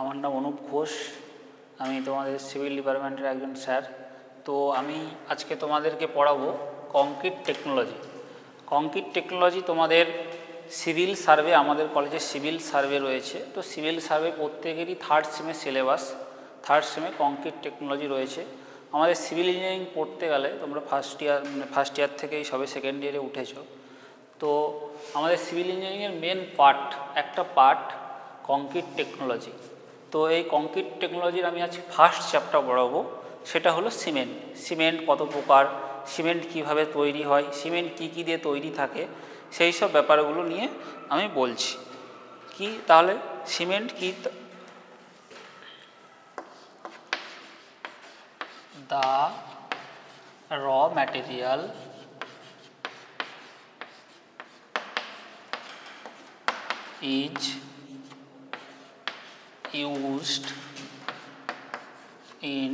আমার নাম অনুপ ঘোষ। আমি তোমাদের সিভিল ডিপার্টমেন্টের একজন স্যার। তো আমি আজকে তোমাদেরকে পড়াবো কংক্রিট টেকনোলজি। কংক্রিট টেকনোলজি তোমাদের সিভিল সার্ভে, আমাদের কলেজে সিভিল সার্ভে রয়েছে। তো সিভিল সার্ভে প্রত্যেকেরই থার্ড সেমের সিলেবাস, থার্ড সেমে কংক্রিট টেকনোলজি রয়েছে। আমাদের সিভিল ইঞ্জিনিয়ারিং পড়তে গেলে তোমরা ফার্স্ট ইয়ার থেকেই সবে সেকেন্ড ইয়ারে উঠেছ। তো আমাদের সিভিল ইঞ্জিনিয়ারিংয়ের মেন একটা পার্ট কংক্রিট টেকনোলজি। তো এই কংক্রিট টেকনোলজির আমি আজকে ফার্স্ট চ্যাপ্টার পড়াবো, সেটা হলো সিমেন্ট। সিমেন্ট কত প্রকার, সিমেন্ট কিভাবে তৈরি হয়, সিমেন্ট কী কী দিয়ে তৈরি থাকে, সেই সব ব্যাপারগুলো নিয়ে আমি বলছি। কি তাহলে সিমেন্ট কি? দ্য র material is used in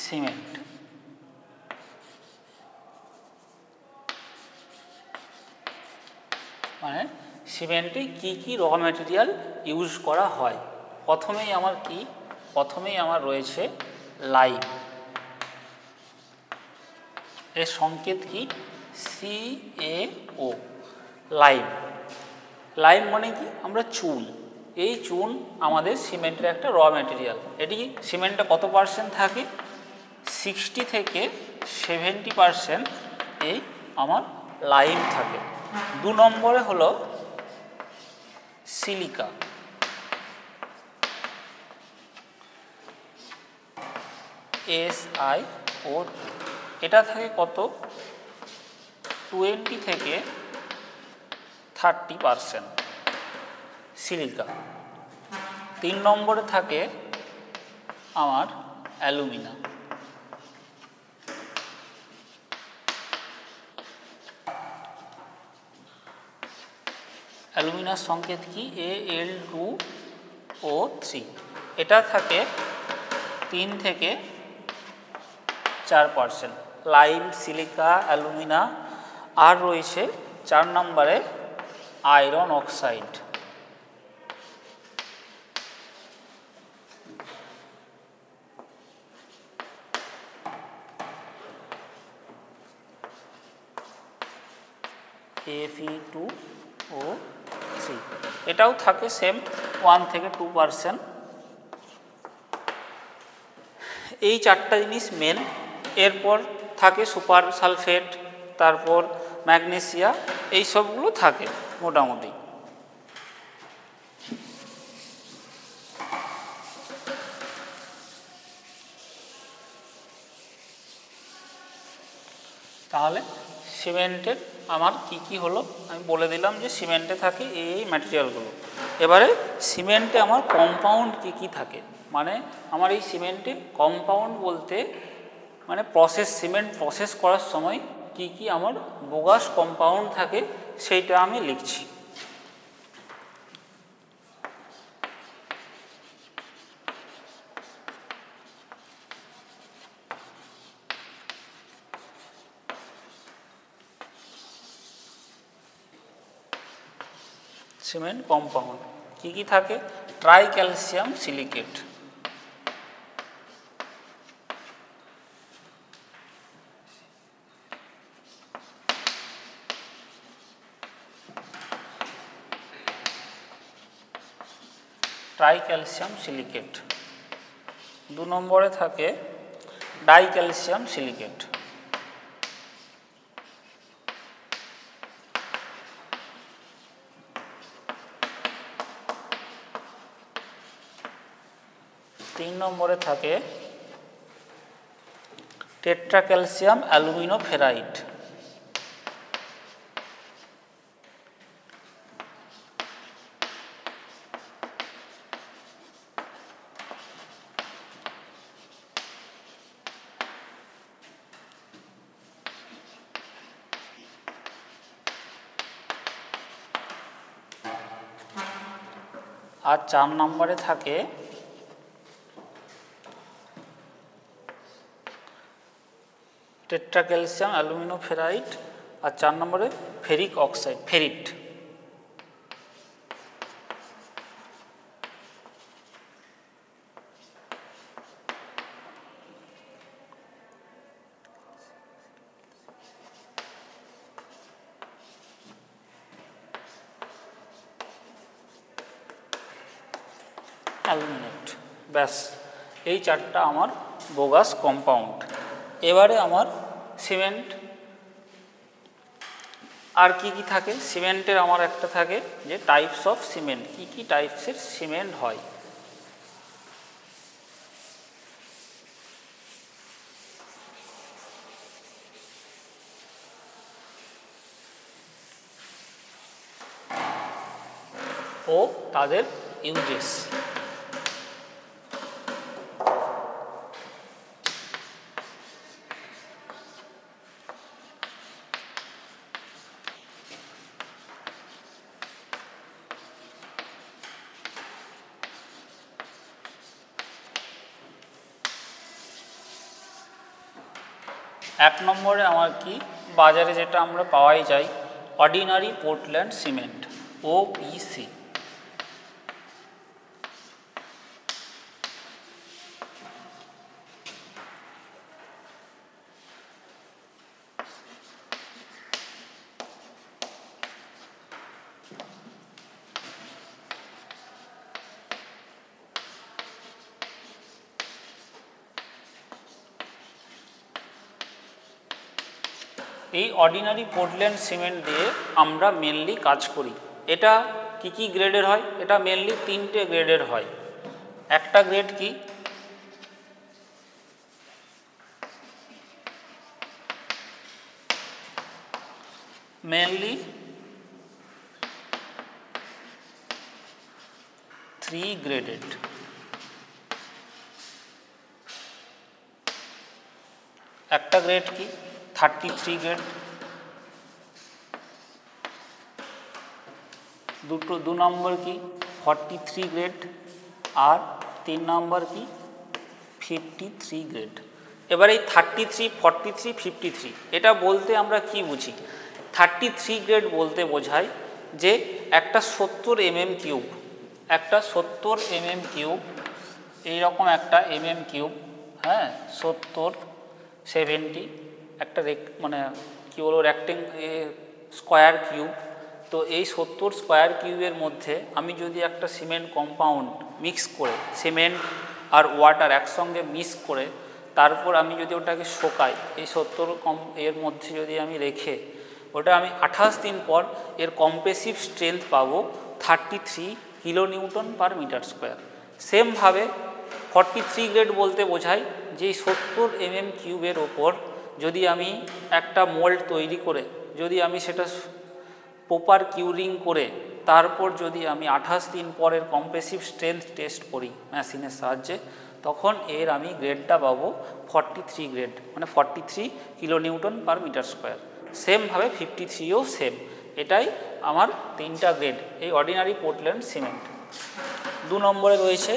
cement. মানে সিমেন্টে কি কি র ম্যাটেরিয়াল ইউজ করা হয়। প্রথমেই আমার রয়েছে লাইম। এর সংকেত কি? CaO। লাইম মানে কি? আমরা চুন। এই চুন আমাদের সিমেন্টের একটা র ম্যাটেরিয়াল। এটি সিমেন্টে কত পার্সেন্ট থাকে? 60 থেকে 70% এই আমার লাইম থাকে। 2 নম্বরে হলো সিলিকা। SiO2। এটা থাকে কত? 20 থেকে 30% সিলিকা। 3 নম্বরে থাকে আমার অ্যালুমিনা। অ্যালুমিনার সংকেত কি? Al2O3। এটা থাকে 3 থেকে 4%। Lime, silica, alumina. আর রয়েছে 4 নম্বরে আয়রন অক্সাইড। Fe2O3। এটাও থাকে সেম 1 থেকে 2%। এই 4টা জিনিস মেন। এরপর থাকে সুপার সালফেট, তারপর ম্যাগনেসিয়া, এই সবগুলো থাকে মোটামুটি। তাহলে সিমেন্টের আমার কি কি হলো আমি বলে দিলাম, যে সিমেন্টে থাকে এই ম্যাটেরিয়ালগুলো। এবারে সিমেন্টে আমার কম্পাউন্ড কি কি থাকে, মানে আমার এই সিমেন্টে কম্পাউন্ড বলতে মানে সিমেন্ট প্রসেস করার সময় কি কি আমার বোগাস কম্পাউন্ড থাকে সেইটা আমি লিখছি। সিমেন্ট কম্পাউন্ড কি কি থাকে? Try calcium silicate, tricalcium silicate. 2 নম্বরে থাকে ডাইক্যালসিয়াম সিলিকেট। তিন নম্বরে থাকে টেট্রাক্যালসিয়াম অ্যালুমিনোফেরাইট। আর 4 নম্বরে থাকে টেট্রাক্যালসিয়াম অ্যালুমিনোফেরাইট, আর 4 নম্বরে ফেরিক অক্সাইড, ফেরিট। অ্যালুমিনেট। ব্যাস, এই চারটা আমার বোগাস কম্পাউন্ড। এবারে আমার সিমেন্ট আর কি কি থাকে? সিমেন্টের আমার একটা থাকে যে টাইপস অফ সিমেন্ট, কি কি টাইপসের সিমেন্ট হয়। ও তাদের ইউজেস। এক নম্বরে আমার কি, বাজারে যেটা আমরা পাওয়াই যাই, অর্ডিনারি পোর্টল্যান্ড সিমেন্ট, OPC। এই অর্ডিনারি পোর্টল্যান্ড সিমেন্ট দিয়ে আমরা মেনলি কাজ করি। এটা কি কি গ্রেডের হয়? এটা মেনলি তিনটে গ্রেডের হয়। একটা গ্রেড কি, মেনলি 3 গ্রেডেড। একটা গ্রেড কি 33 গ্রেড, দু নম্বর কি 43 গ্রেড, আর 3 নম্বর কি 53 গ্রেড। এবার এই 33, 43, 53 এটা বলতে আমরা কি বুঝি? 33 গ্রেড বলতে বোঝায় যে একটা 70 mm কিউব, একটা 70 mm কিউব, এইরকম একটা কিউব, হ্যাঁ 70, 70 একটা মানে কী বলবো স্কোয়ার কিউব। তো এই 70 স্কোয়ার কিউবের মধ্যে আমি যদি একটা সিমেন্ট কম্পাউন্ড মিক্স করে, সিমেন্ট আর ওয়াটার একসঙ্গে মিক্স করে তারপর আমি যদি ওটাকে শোকাই, এই 70 এর মধ্যে যদি আমি রেখে ওটা আমি 28 দিন পর এর কম্প্রেসিভ স্ট্রেংথ পাবো 33 কিলোনিউটন পার মিটার স্কোয়ার। সেমভাবে 43 গ্রেড বলতে বোঝায় যে 70 mm কিউবের ওপর যদি আমি একটা মোল্ড তৈরি করে যদি আমি সেটা প্রপার কিউরিং করে তারপর যদি আমি 28 দিন পরের কম্প্রেসিভ স্ট্রেংথ টেস্ট করি মেশিনের সাহায্যে, তখন এর আমি গ্রেডটা পাবো 43 গ্রেড, মানে 43 কিলোনিউটন পার মিটার স্কোয়ার। সেমভাবে 53ও সেম। এটাই আমার তিনটা গ্রেড এই অর্ডিনারি পোর্টল্যান্ড সিমেন্ট। 2 নম্বরে রয়েছে,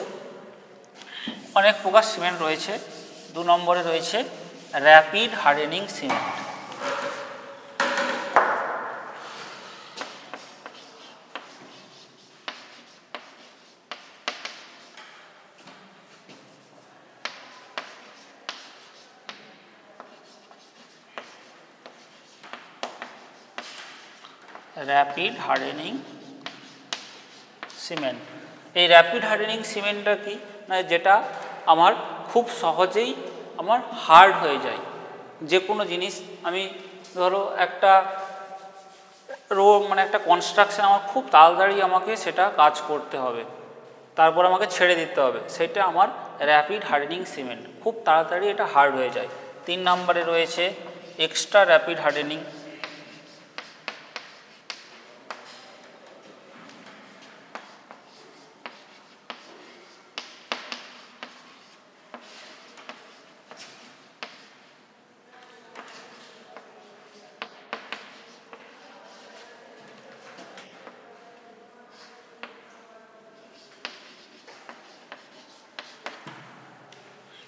অনেক প্রকার সিমেন্ট রয়েছে। 2 নম্বরে রয়েছে rapid hardening cement. Rapid hardening cement, এই র্যাপিড হার্ডেনিং সিমেন্টটা কি না, যেটা আমার খুব সহজেই আমার হার্ড হয়ে যায়। যে কোনো জিনিস আমি ধরো একটা মানে একটা কনস্ট্রাকশন আমার খুব তাড়াতাড়ি আমাকে সেটা কাজ করতে হবে, তারপর আমাকে ছেড়ে দিতে হবে, সেটা আমার র্যাপিড হার্ডেনিং সিমেন্ট, খুব তাড়াতাড়ি এটা হার্ড হয়ে যায়। 3 নম্বরে রয়েছে এক্সট্রা র্যাপিড হার্ডেনিং।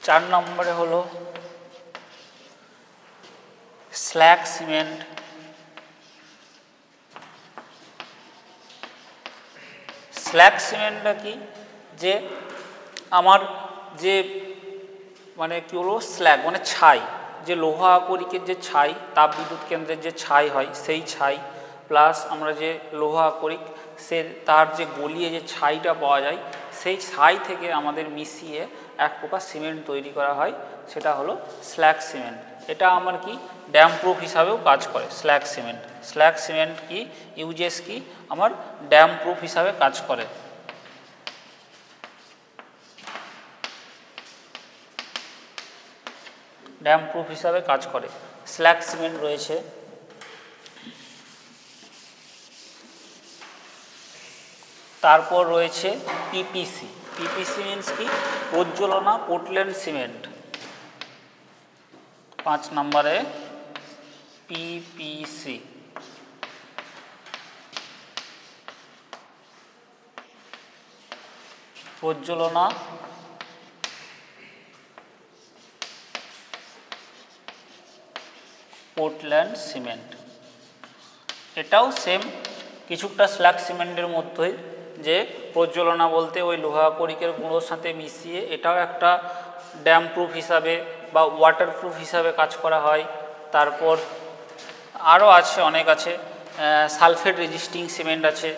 চার নম্বরে হলো স্ল্যাগ সিমেন্ট। স্ল্যাগ সিমেন্টটা কি, যে আমার যে মানে কী বলবো স্ল্যাগ মানে ছাই, যে লোহা আকরিকের যে ছাই, তাপবিদ্যুৎ কেন্দ্রের যে ছাই হয় সেই ছাই, প্লাস আমরা যে লোহা আকরিক তার যে গলিয়ে যে ছাইটা পাওয়া যায় সেই ছাই থেকে আমাদের মিশিয়ে এক প্রকার সিমেন্ট তৈরি করা হয়, সেটা হলো স্ল্যাগ সিমেন্ট। এটা আমার কি ড্যাম প্রুফ হিসাবেও কাজ করে স্ল্যাগ সিমেন্ট। স্ল্যাগ সিমেন্ট কি ইউজেস কি আমার ড্যাম প্রুফ হিসাবে কাজ করে। ড্যাম প্রুফ হিসাবে কাজ করে স্ল্যাগ সিমেন্ট রয়েছে। তারপর রয়েছে পিপিসি। পিপিসি মিনস কি প্রজ্বলনা পোর্টল্যান্ড সিমেন্ট। 5 নম্বরে পিপিসি। Pozzolana Portland cement. এটাও সেম কিছুটা স্ল্যাগ সিমেন্টের মধ্যেই, যে প্রজ্বলনা বলতে ওই লোহা কড়িকের গুঁড়োর সাথে মিশিয়ে এটাও একটা ড্যাম প্রুফ হিসাবে বা ওয়াটার প্রুফ হিসাবে কাজ করা হয়। তারপর আরও আছে, অনেক আছে। সালফেট রেজিস্টিং সিমেন্ট আছে।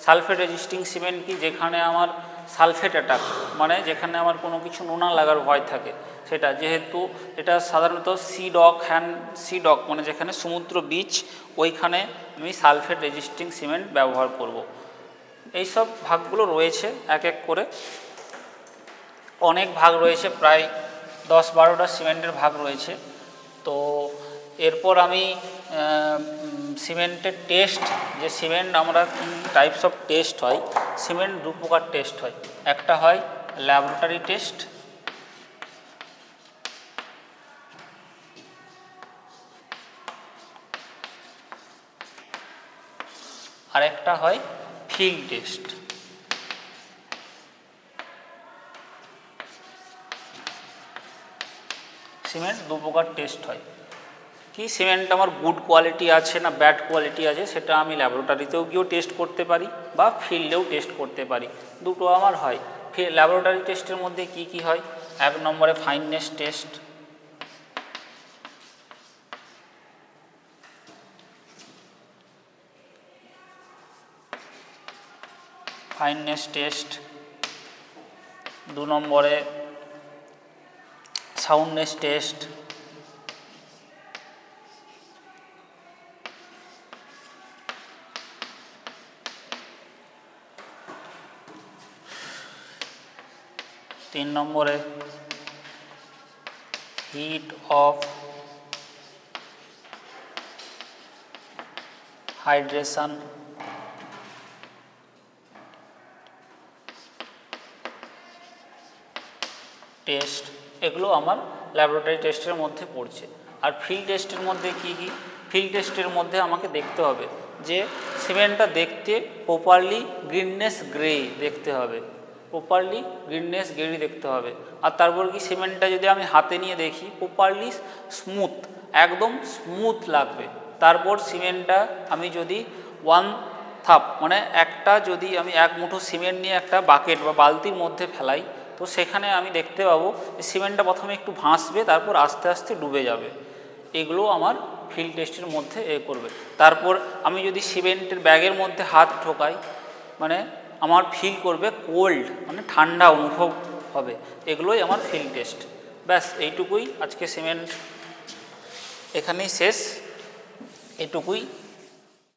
সালফেট রেজিস্টিং সিমেন্ট কি যেখানে আমার সালফেট অ্যাটাক, মানে যেখানে আমার কোনো কিছু নোনা লাগার ভয় থাকে, সেটা যেহেতু এটা সাধারণত সি ডক মানে যেখানে সমুদ্র বিচ, ওইখানে আমি সালফেট রেজিস্টিং সিমেন্ট ব্যবহার করব। এই সব ভাগগুলো রয়েছে এক এক করে, অনেক ভাগ রয়েছে, প্রায় 10-12টা সিমেন্টের ভাগ রয়েছে। তো এরপর আমি সিমেন্টের টেস্ট, যে সিমেন্ট আমরা কি টাইপস অফ টেস্ট হয়, সিমেন্ট 2 প্রকার টেস্ট হয়। একটা হয় ল্যাবরেটরি টেস্ট, আর একটা হয় ফিল্ড টেস্ট। সিমেন্ট 2 প্রকার টেস্ট হয়। কি সিমেন্ট আমার গুড কোয়ালিটি আছে না ব্যাড কোয়ালিটি আছে, সেটা আমি ল্যাবরেটরিতেও গিয়েও টেস্ট করতে পারি বা ফিল্ডেও টেস্ট করতে পারি, দুটো আমার হয়। ল্যাবরেটরি টেস্টের মধ্যে কি কি হয়? 1 নম্বরে ফাইননেস টেস্ট। Fineness test. 2 নম্বরে সাউন্ডনেস টেস্ট। 3 নম্বরে হিট অফ হাইড্রেশন। টেস্ট, এগুলো আমার ল্যাবরেটরি টেস্টের মধ্যে পড়ছে। আর ফিল্ড টেস্টের মধ্যে কি কি? ফিল্ড টেস্টের মধ্যে আমাকে দেখতে হবে যে সিমেন্টটা দেখতে প্রপারলি গ্রিননেস গ্রে দেখতে হবে, প্রপারলি গ্রিননেস গ্রে দেখতে হবে। আর তারপর কি সিমেন্টটা যদি আমি হাতে নিয়ে দেখি প্রপারলি স্মুথ, একদম স্মুথ লাগবে। তারপর সিমেন্টটা আমি যদি 1 থাপ মানে একটা, যদি আমি 1 মুঠো সিমেন্ট নিয়ে একটা বাকেট বা বালতির মধ্যে ফেলাই, তো সেখানে আমি দেখতে পাবো যে সিমেন্টটা প্রথমে একটু ভাসবে, তারপর আস্তে আস্তে ডুবে যাবে। এগুলো আমার ফিল্ড টেস্টের মধ্যে করবে। তারপর আমি যদি সিমেন্টের ব্যাগের মধ্যে হাত ঢোকাই, মানে আমার ফিল করবে কোল্ড, মানে ঠান্ডা অনুভব হবে। এগুলোই আমার ফিল্ড টেস্ট। ব্যাস এইটুকুই, আজকে সিমেন্ট এখানেই শেষ, এটুকুই।